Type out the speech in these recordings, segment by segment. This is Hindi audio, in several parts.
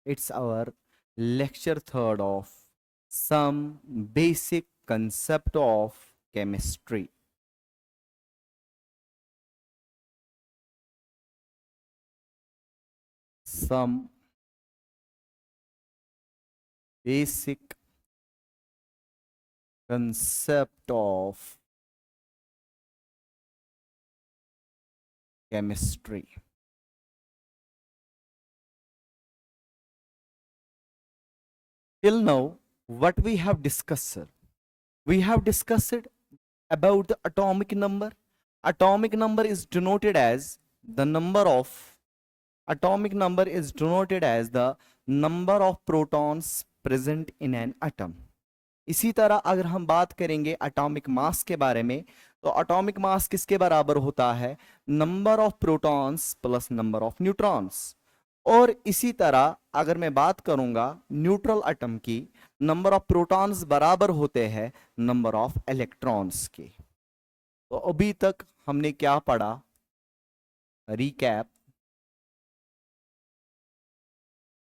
It's our lecture third of some basic concept of chemistry. Some basic concept of chemistry. Till now, what we have discussed, sir? We have discussed about the atomic number. Atomic number is denoted as the number of atomic number is denoted as the number of protons present in an atom. इसी तरह अगर हम बात करेंगे एटॉमिक मास के बारे में, तो एटॉमिक मास किसके बराबर होता है? Number of protons plus number of neutrons. और इसी तरह अगर मैं बात करूंगा न्यूट्रल एटम की, नंबर ऑफ प्रोटॉन्स बराबर होते हैं नंबर ऑफ इलेक्ट्रॉन्स के। तो अभी तक हमने क्या पढ़ा? रिकैप,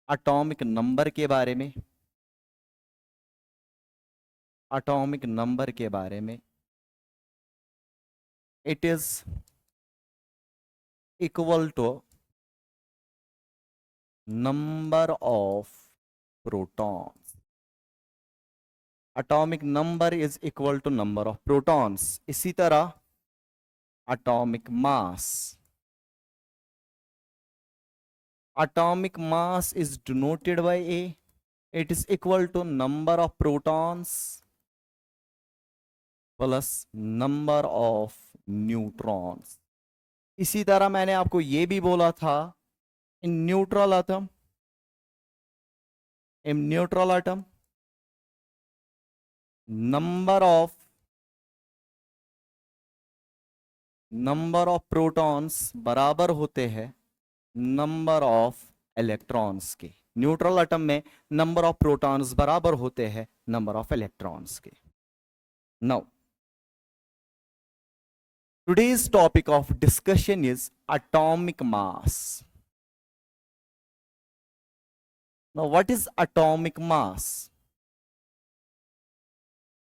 एटॉमिक नंबर के बारे में, एटॉमिक नंबर के बारे में। It is equal to number of protons. Atomic number is equal to number of protons. इसी तरह atomic mass, atomic mass is denoted by A. It is equal to number of protons plus number of neutrons. इसी तरह मैंने आपको ये भी बोला था in neutral atom number of protons बराबर होते हैं नंबर ऑफ इलेक्ट्रॉन्स के। न्यूट्रल एटम में नंबर ऑफ प्रोटॉन्स बराबर होते हैं नंबर ऑफ इलेक्ट्रॉन्स के। Now today's topic of discussion is atomic mass. Now what is atomic mass?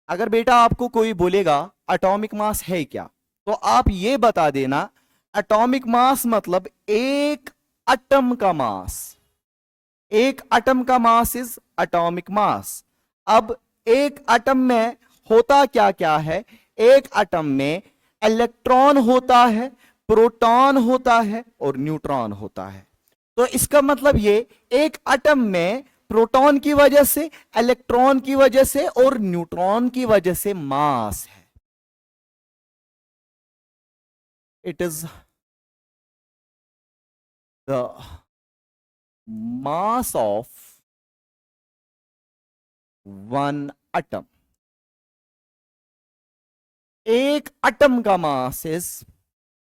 अगर बेटा आपको कोई बोलेगा एटॉमिक मास है क्या, तो आप ये बता देना एटॉमिक मास मतलब एक एटम का मास। एक एटम का मास इज एटॉमिक मास। अब एक एटम में होता क्या क्या है? एक एटम में इलेक्ट्रॉन होता है, प्रोटॉन होता है और न्यूट्रॉन होता है। तो इसका मतलब ये एक एटम में प्रोटॉन की वजह से, इलेक्ट्रॉन की वजह से और न्यूट्रॉन की वजह से मास है। It is the mass of one atom. एक एटम का mass is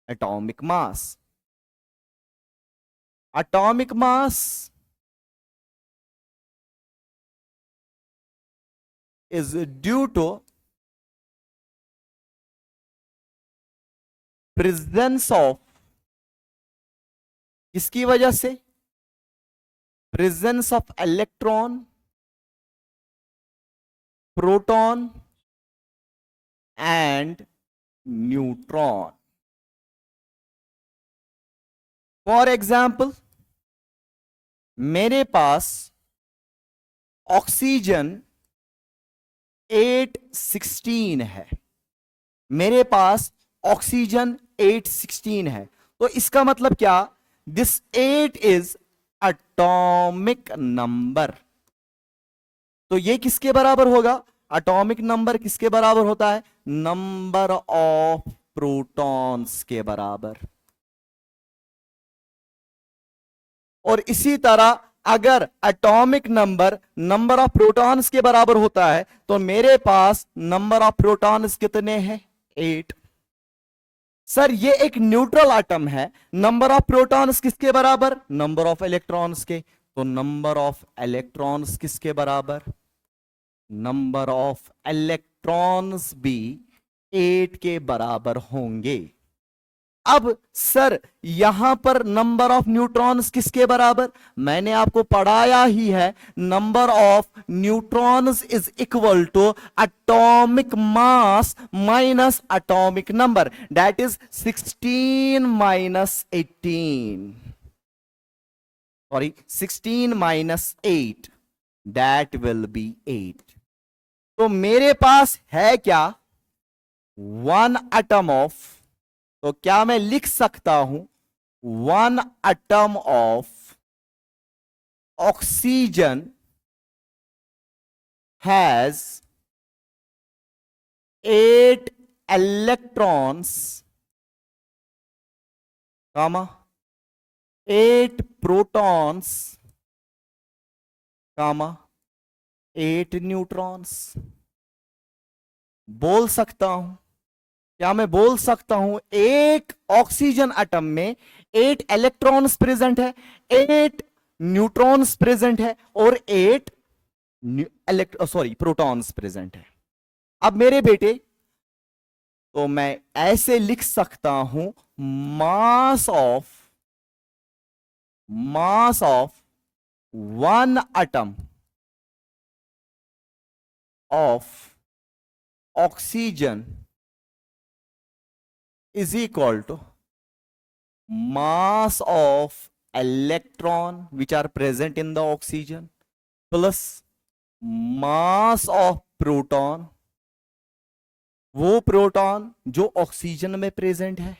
atomic mass. Atomic mass is due to presence of, इसकी वजह से presence of electron, proton and neutron. For example, मेरे पास ऑक्सीजन 816 है, मेरे पास ऑक्सीजन 816 है। तो इसका मतलब क्या? This 8 is atomic number. तो ये किसके बराबर होगा? एटॉमिक नंबर किसके बराबर होता है? नंबर ऑफ प्रोटॉन्स के बराबर। और इसी तरह अगर atomic number number of protons के बराबर होता है, तो मेरे पास नंबर ऑफ प्रोटॉन्स कितने हैं? 8। सर ये एक न्यूट्रल एटम है, नंबर ऑफ प्रोटॉन्स किसके बराबर? नंबर ऑफ इलेक्ट्रॉन्स के। तो नंबर ऑफ इलेक्ट्रॉन्स किसके बराबर? नंबर ऑफ इलेक्ट्रॉन्स भी 8 के बराबर होंगे। अब सर यहां पर नंबर ऑफ न्यूट्रॉन्स किसके बराबर, मैंने आपको पढ़ाया ही है, number of neutrons is equal to atomic mass minus atomic number, that is 16 minus 18, sorry 16 minus 8, that will be 8। तो मेरे पास है क्या, 1 एटम ऑफ, तो क्या मैं लिख सकता हूं 1 atom of oxygen has 8 electrons, comma 8 protons, comma 8 neutrons. बोल सकता हूं, क्या मैं बोल सकता हूं एक ऑक्सीजन एटम में 8 इलेक्ट्रॉन्स प्रेजेंट है, 8 न्यूट्रॉन्स प्रेजेंट है और 8 प्रोटॉन्स प्रेजेंट है। अब मेरे बेटे, तो मैं ऐसे लिख सकता हूं mass of 1 atom of oxygen is equal to mass of electron which are present in the oxygen plus mass of proton, वो प्रोटॉन जो ऑक्सीजन में प्रेजेंट है,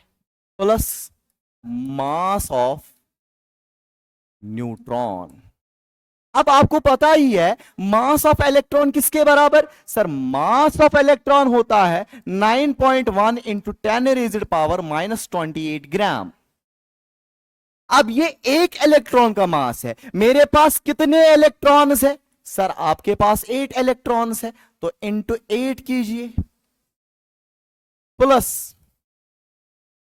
प्लस मास ऑफ न्यूट्रॉन। अब आपको पता ही है मास ऑफ इलेक्ट्रॉन किसके बराबर, सर मास ऑफ इलेक्ट्रॉन होता है 9.1 इंटू 10 रेज़्ड पावर माइनस 28 ग्राम। अब ये एक इलेक्ट्रॉन का मास है, मेरे पास कितने इलेक्ट्रॉन्स है, सर आपके पास 8 इलेक्ट्रॉन्स है, तो इंटू 8 कीजिए, प्लस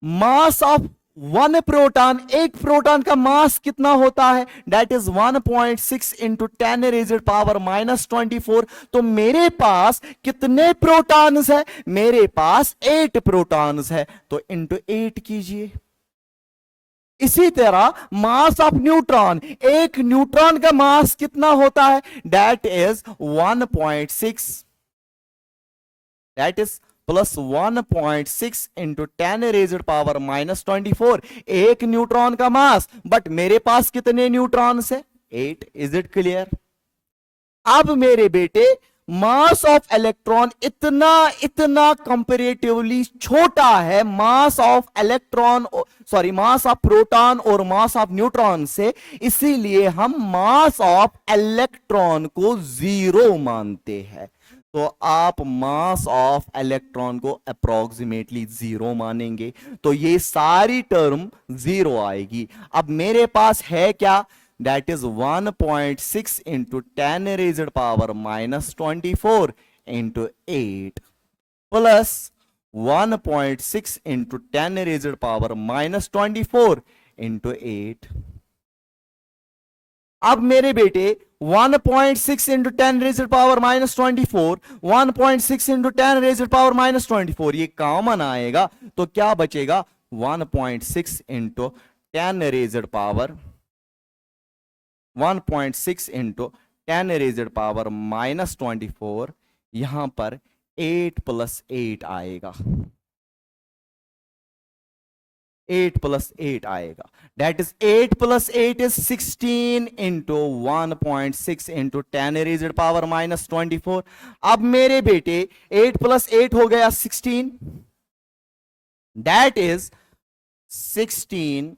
मास ऑफ 1 प्रोटॉन, एक प्रोटॉन का मास कितना होता है, that is 1.6 into 10 raised power minus 24। तो मेरे पास कितने प्रोटॉन्स है, मेरे पास 8 प्रोटॉन्स है, तो इंटू 8 कीजिए। इसी तरह मास ऑफ न्यूट्रॉन, एक न्यूट्रॉन का मास कितना होता है, that is 1.6, that is plus 1.6 into 10 raised power minus 24, एक न्यूट्रॉन का मास, बट मेरे पास कितने न्यूट्रॉन्स है, 8। Is it clear. अब मेरे बेटे मास ऑफ इलेक्ट्रॉन इतना कंपेरेटिवली छोटा है mass of electron, sorry mass of proton और मास ऑफ न्यूट्रॉन से, इसीलिए हम मास ऑफ इलेक्ट्रॉन को 0 मानते हैं। तो आप मास ऑफ इलेक्ट्रॉन को अप्रोक्सीमेटली 0 मानेंगे, तो ये सारी टर्म 0 आएगी। अब मेरे पास है क्या, that is 1.6 into 10 raised power minus 24 into 8 plus 1.6 into 10 raised power minus 24 into 8। अब मेरे बेटे 1.6 into 10 raised power minus 24, 1.6 into 10 raised power minus 24, ये कॉमन आएगा, तो क्या बचेगा 1.6 into 10 raised power 1.6 into 10 raised power minus 24, यहां पर 8 प्लस 8 आएगा, 8 प्लस 8 आएगा, that is 8 plus 8 is 16 into 1.6 into 10 raised power minus 24। अब मेरे बेटे 8 प्लस 8 हो गया 16, that is 16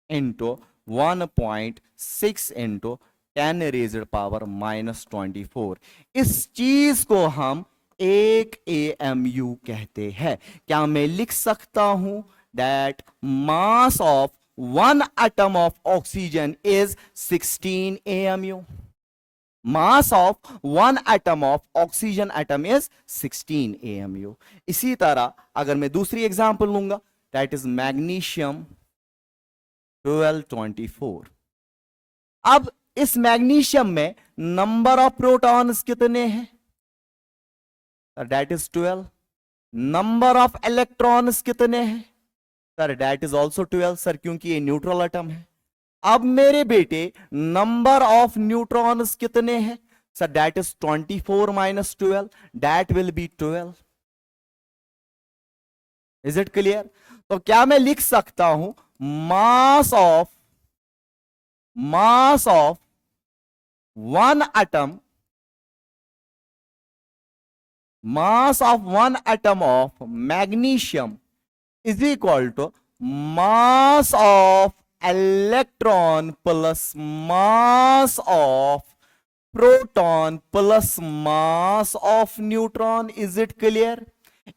into 1.6 into 10 raised power minus 24। इस चीज को हम 1 AMU कहते हैं। क्या मैं लिख सकता हूं that mass of 1 atom of oxygen is 16 AMU? Mass of 1 atom of oxygen atom is 16 AMU. इसी तरह अगर मैं दूसरी एग्जांपल लूंगा, that is magnesium 1224। अब इस मैग्नीशियम में नंबर ऑफ प्रोटॉन्स कितने हैं, that is 12। Number of electrons कितने हैं, sir that is also 12 sir, क्योंकि ये न्यूट्रल एटम है। अब मेरे बेटे नंबर ऑफ न्यूट्रॉन्स कितने हैं? Sir that is 24 minus 12, that will be 12। Is it clear? तो क्या मैं लिख सकता हूं mass of one atom, mass of one atom of magnesium is equal to mass of electron plus mass of proton plus mass of neutron। is it clear?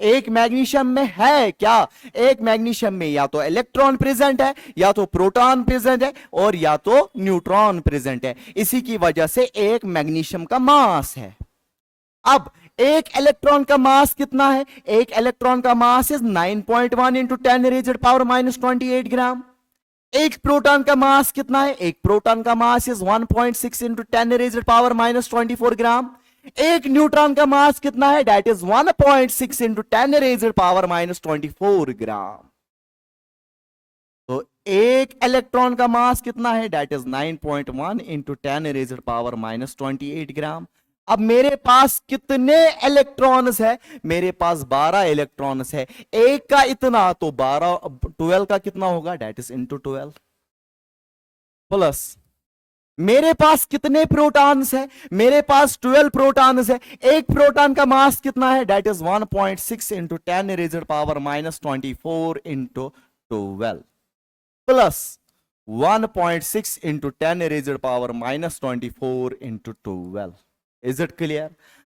एक मैग्नीशियम में है क्या? एक मैग्नीशियम में या तो इलेक्ट्रॉन प्रेजेंट है, या तो प्रोटॉन प्रेजेंट है, और या तो न्यूट्रॉन प्रेजेंट है। इसी की वजह से एक मैग्नीशियम का मास है। अब एक इलेक्ट्रॉन का मास कितना है? एक इलेक्ट्रॉन का mass is 9.1 into 10 raised power minus 28 ग्राम। एक प्रोटॉन का मास कितना है? एक प्रोटॉन का mass is 1.6 into 10 raised power minus 24 ग्राम। एक न्यूट्रॉन का मास कितना है? That is 1.6 into 10 raised power minus 24 ग्राम। तो एक इलेक्ट्रॉन का मास कितना है? That is 9.1 into 10 raised power minus 28 ग्राम। अब मेरे पास कितने इलेक्ट्रॉन्स है? मेरे पास 12 इलेक्ट्रॉन्स है। एक का इतना तो 12, 12 का कितना होगा? डेट इज इंटू 12 प्लस मेरे पास कितने प्रोटॉन्स है? मेरे पास 12 प्रोटॉन्स है। एक प्रोटॉन का मास कितना है? That is 1.6 into 10 raised power minus 24 into 12 plus 1.6 into 10 raised power minus 24 into 12। Is it clear?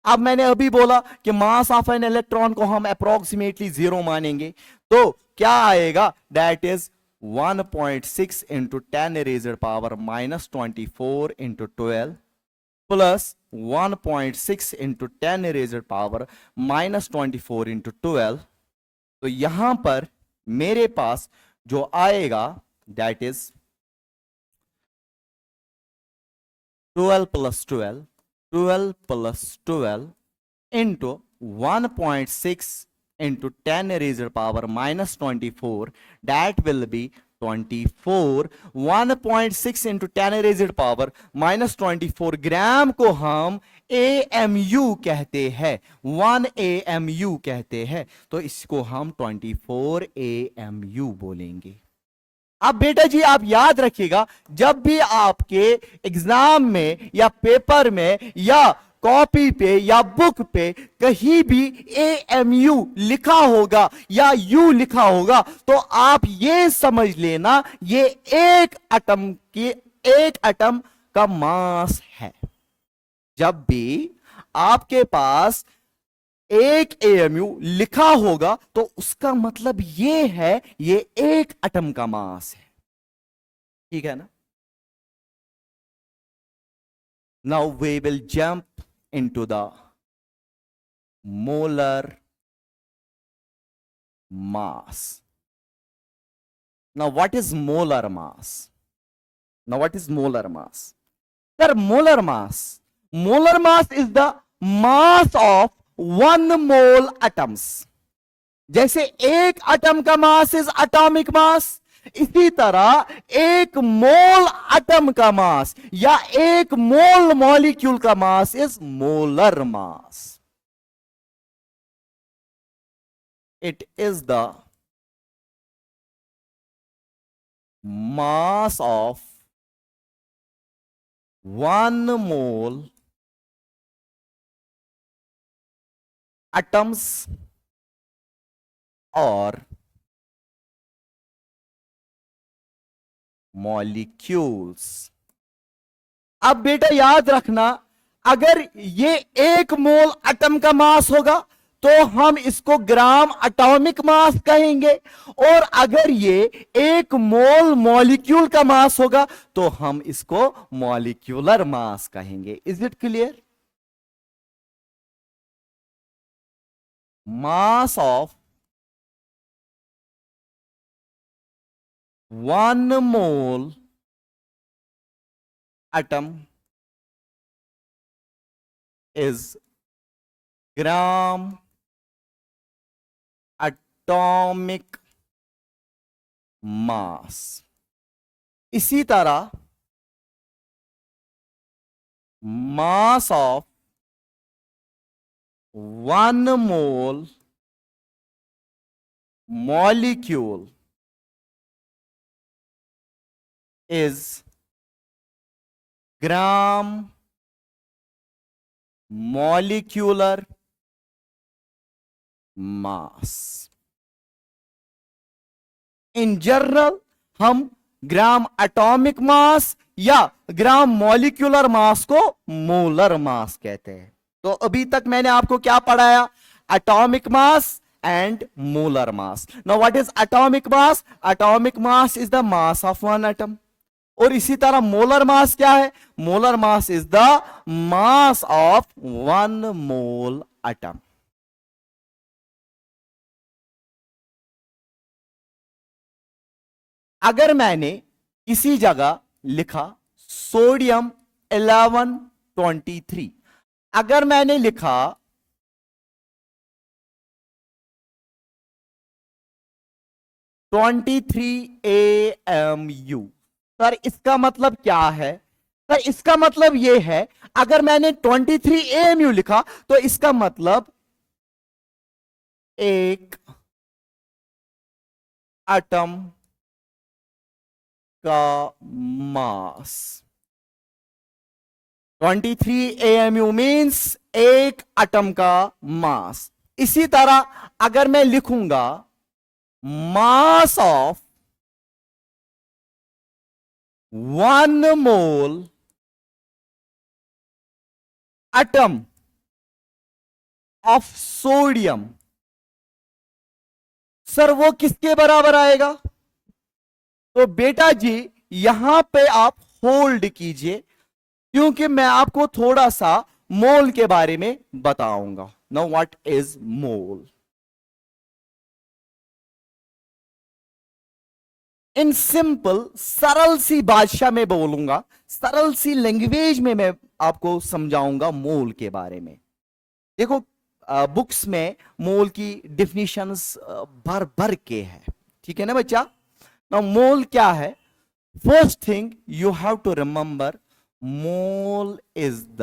अब मैंने अभी बोला कि मास ऑफ एन इलेक्ट्रॉन को हम अप्रोक्सीमेटली 0 मानेंगे, तो क्या आएगा? That is 1.6 into 10 raised power minus 24 into 12 plus 1.6 into 10 raised power minus 24 into 12। तो यहां पर मेरे पास जो आएगा that is 12 plus 12 plus 12 into 1.6 into 10 raised power minus 24, that will be 24। 1.6 into 10 raised power minus 24 ग्राम को हम AMU कहते हैं, 1 AMU कहते हैं, तो इसको हम 24 AMU बोलेंगे। अब बेटा जी आप याद रखिएगा, जब भी आपके एग्जाम में या पेपर में या कॉपी पे या बुक पे कहीं भी AMU लिखा होगा या U लिखा होगा, तो आप ये समझ लेना ये एक एटम का मास है। जब भी आपके पास एक AMU लिखा होगा तो उसका मतलब ये है ये एक एटम का मास है। ठीक है ना? Now we will jump into the molar mass. Now what is molar mass? Now what is molar mass? Sir molar mass is the mass of 1 mole atoms. जैसे एक एटम का मास इज एटॉमिक मास, इसी तरह एक मोल एटम का मास या एक मोल मॉलिक्यूल का mass is molar mass. It is the mass of 1 mole atoms और molecules। अब बेटा याद रखना, अगर ये एक मोल एटम का मास होगा तो हम इसको ग्राम एटॉमिक मास कहेंगे, और अगर ये एक मोल मॉलिक्यूल का मास होगा तो हम इसको मॉलिक्यूलर मास कहेंगे। Is it clear? mass of 1 mole atom is gram atomic मास। इसी तरह मास of 1 mole molecule is gram molecular mass। In general हम ग्राम एटॉमिक मास या ग्राम मॉलिक्यूलर मास को मोलर मास कहते हैं। तो अभी तक मैंने आपको क्या पढ़ाया? Atomic mass and molar mass. Now what is atomic mass? Atomic mass is the mass of one atom. और इसी तरह मोलर मास क्या है? Molar mass is the mass of 1 mole atom. अगर मैंने किसी जगह लिखा सोडियम 1123, अगर मैंने लिखा 23 AMU, सर इसका मतलब क्या है? सर इसका मतलब यह है, अगर मैंने 23 AMU लिखा तो इसका मतलब एक एटम का मास। 23 AMU मीन्स एक एटम का मास। इसी तरह अगर मैं लिखूंगा मास of 1 mole atom of sodium, sir वो किसके बराबर आएगा? तो बेटा जी यहां पे आप होल्ड कीजिए, क्योंकि मैं आपको थोड़ा सा मोल के बारे में बताऊंगा। Now what is mole? In simple सरल सी भाषा में बोलूंगा, सरल सी लैंग्वेज में मैं आपको समझाऊंगा मोल के बारे में। देखो बुक्स में मोल की डिफिनीशंस भर भर के है, ठीक है ना बच्चा? ना मोल क्या है? First thing you have to remember, mole is the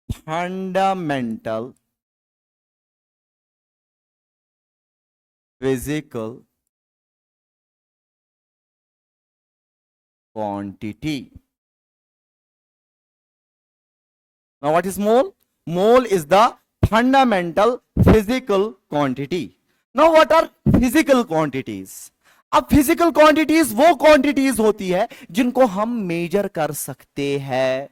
fundamental physical quantity. Now, what is mole? Mole is the fundamental physical quantity. Now, what are physical quantities? अब फिजिकल क्वांटिटीज वो क्वांटिटीज होती है जिनको हम मेजर कर सकते हैं।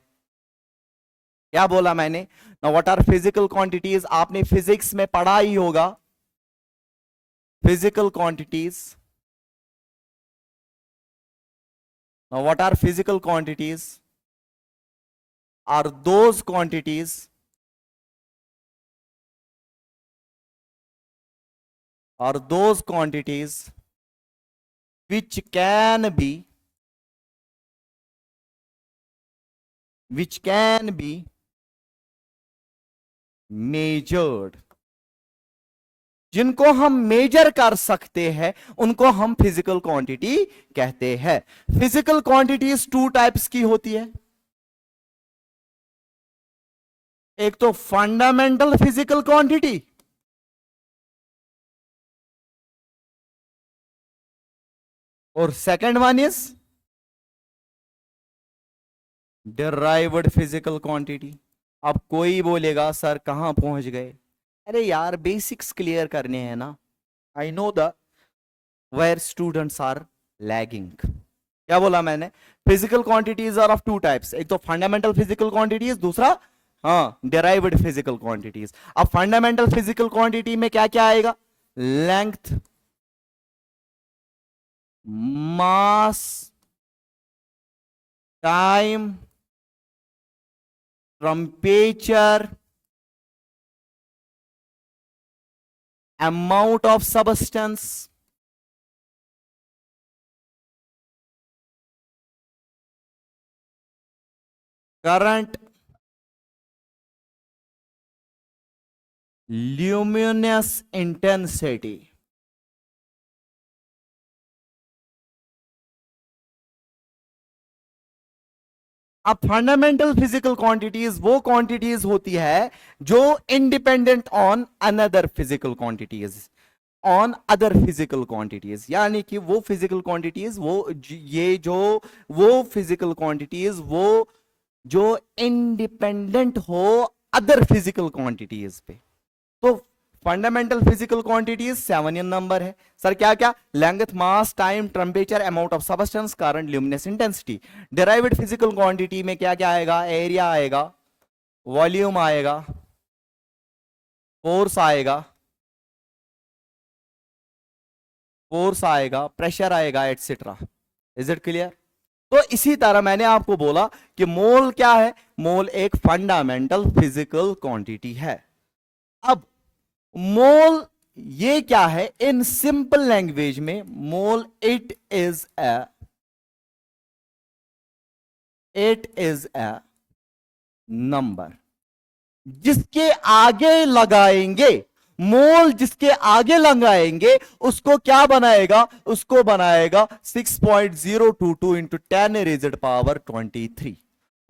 क्या बोला मैंने? Now what are physical quantities? आपने फिजिक्स में पढ़ा ही होगा। Physical quantities. Now what are physical quantities? Are those quantities are those quantities which can be measured, जिनको हम मेजर कर सकते हैं उनको हम फिजिकल क्वांटिटी कहते हैं। फिजिकल क्वांटिटीज 2 टाइप्स की होती है। एक तो फंडामेंटल फिजिकल क्वांटिटी, और second one is derived physical quantity. अब कोई बोलेगा सर कहां पहुंच गए? अरे यार बेसिक्स क्लियर करने हैं ना। I know the where students are lagging. क्या बोला मैंने? Physical quantities are of 2 types, एक तो फंडामेंटल फिजिकल क्वांटिटीज, दूसरा हाँ डिराइव्ड फिजिकल क्वांटिटीज। अब फंडामेंटल फिजिकल क्वांटिटी में क्या क्या आएगा? Length, mass, time, temperature, amount of substance, current, luminous intensity. अब फंडामेंटल फिजिकल क्वांटिटीज वो क्वांटिटीज होती है जो independent on another physical quantities, on other physical quantities, यानी कि वो फिजिकल क्वांटिटीज ये जो वो फिजिकल क्वांटिटीज वो जो इंडिपेंडेंट हो अदर फिजिकल क्वांटिटीज पे। तो फंडामेंटल फिजिकल क्वांटिटीज 7 नंबर है सर। क्या क्या? Length, mass, time, temperature, amount of substance, current, luminous intensity. Derived physical quantity में क्या क्या आएगा? एरिया आएगा, वॉल्यूम आएगा, फोर्स आएगा, प्रेशर आएगा, एटसेट्रा। Is it clear? तो इसी तरह मैंने आपको बोला कि मोल क्या है? मोल एक फंडामेंटल फिजिकल क्वांटिटी है। अब मोल ये क्या है? इन सिंपल लैंग्वेज में मोल इट इज ए नंबर जिसके आगे लगाएंगे, मोल जिसके आगे लगाएंगे उसको क्या बनाएगा? उसको बनाएगा 6.022 इंटू 10 रेज़ड पावर 23।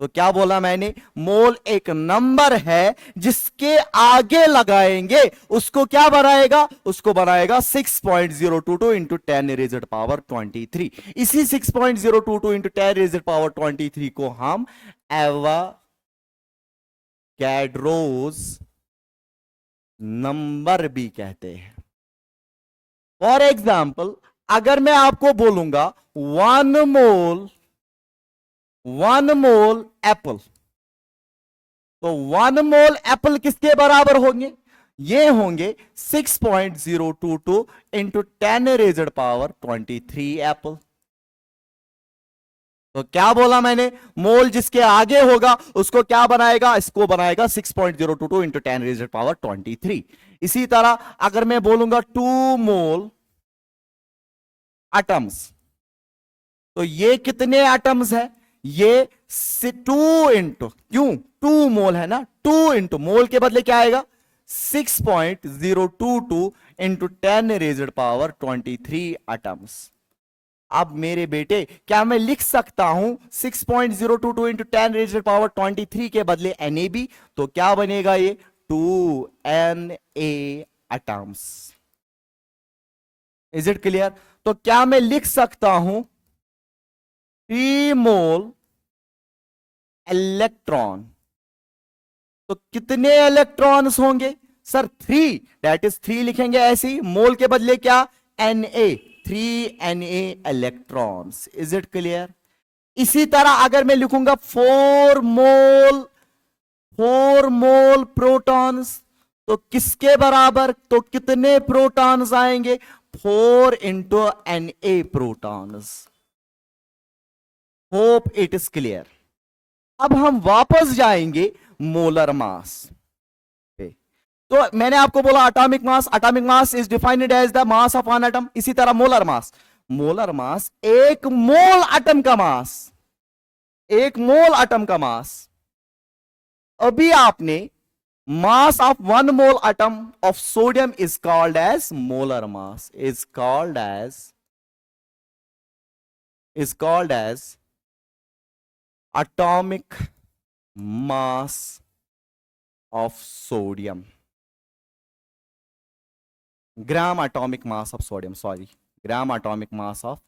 तो क्या बोला मैंने? मोल एक नंबर है जिसके आगे लगाएंगे उसको क्या बनाएगा? उसको बनाएगा 6.022 इंटू 10 रेज़ड पावर 23। इसी 6.022 इंटू 10 रेज़ड पावर 23 को हम एवोगैड्रोस नंबर भी कहते हैं। फॉर एग्जाम्पल, अगर मैं आपको बोलूंगा 1 मोल एप्पल, तो 1 मोल एप्पल किसके बराबर होंगे? ये होंगे 6.022 इंटू 10 रेज़ड पावर 23 एप्पल। तो क्या बोला मैंने? मोल जिसके आगे होगा उसको क्या बनाएगा? इसको बनाएगा 6.022 इंटू 10 रेज़ड पावर 23। इसी तरह अगर मैं बोलूंगा 2 मोल एटम्स, तो ये कितने एटम्स है? ये 2 इंटू, क्यों 2 मोल है ना, 2 इंटू मोल के बदले क्या आएगा? 6.022 इंटू 10 रेज़ड पावर 23 एटम्स। अब मेरे बेटे, क्या मैं लिख सकता हूं 6.022 इंटू 10 रेज़ड पावर 23 के बदले NaB? तो क्या बनेगा ये? 2Na atoms. Is it clear? तो क्या मैं लिख सकता हूं 3 मोल इलेक्ट्रॉन? तो कितने इलेक्ट्रॉन्स होंगे सर? 3, दैट इज 3 लिखेंगे ऐसे ही, मोल के बदले क्या? Na, 3Na electrons. Is it clear? इसी तरह अगर मैं लिखूंगा 4 मोल प्रोटॉन्स, तो किसके बराबर? तो कितने प्रोटॉन्स आएंगे? 4 into Na protons. Hope it is clear. अब हम वापस जाएंगे मोलर मास पे। तो मैंने आपको बोला atomic mass is defined as the mass of an atom. इसी तरह मोलर मास एक मोल एटम का मास, एक मोल एटम का मास। अभी आपने mass of 1 mole atom of sodium is called as molar mass, is called as atomic mass of sodium, gram atomic mass of sodium, gram atomic mass of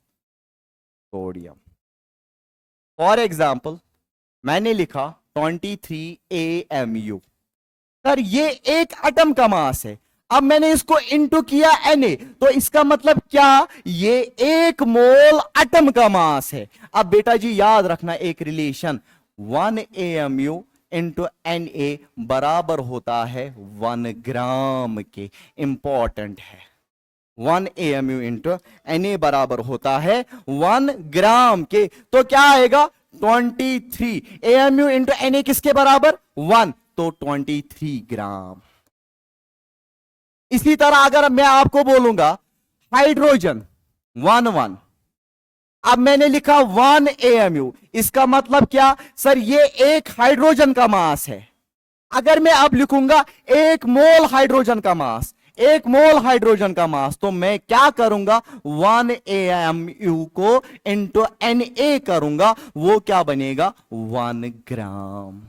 sodium. For example, मैंने लिखा 23 AMU। सर ये एक एटम का मास है। अब मैंने इसको इनटू किया Na, तो इसका मतलब क्या? ये एक मोल एटम का मास है। अब बेटा जी याद रखना एक रिलेशन, 1 AMU इंटू Na बराबर होता है 1 ग्राम के। इंपॉर्टेंट है, 1 AMU इंटू Na बराबर होता है 1 ग्राम के। तो क्या आएगा? 23 AMU इंटू Na किसके बराबर? 1, तो 23 ग्राम। इसी तरह अगर मैं आपको बोलूंगा हाइड्रोजन 1, अब मैंने लिखा 1 AMU, इसका मतलब क्या? सर ये एक हाइड्रोजन का मास है। अगर मैं अब लिखूंगा 1 मोल हाइड्रोजन का मास, 1 मोल हाइड्रोजन का मास, तो मैं क्या करूंगा 1 AMU को इंटू Na करूंगा, वो क्या बनेगा 1 gram.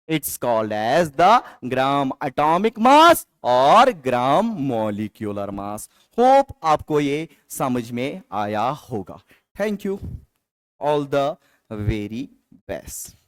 It's called as the gram atomic mass और ग्राम मॉलिक्यूलर मास. होप आपको ये समझ में आया होगा. Thank you. All the very best.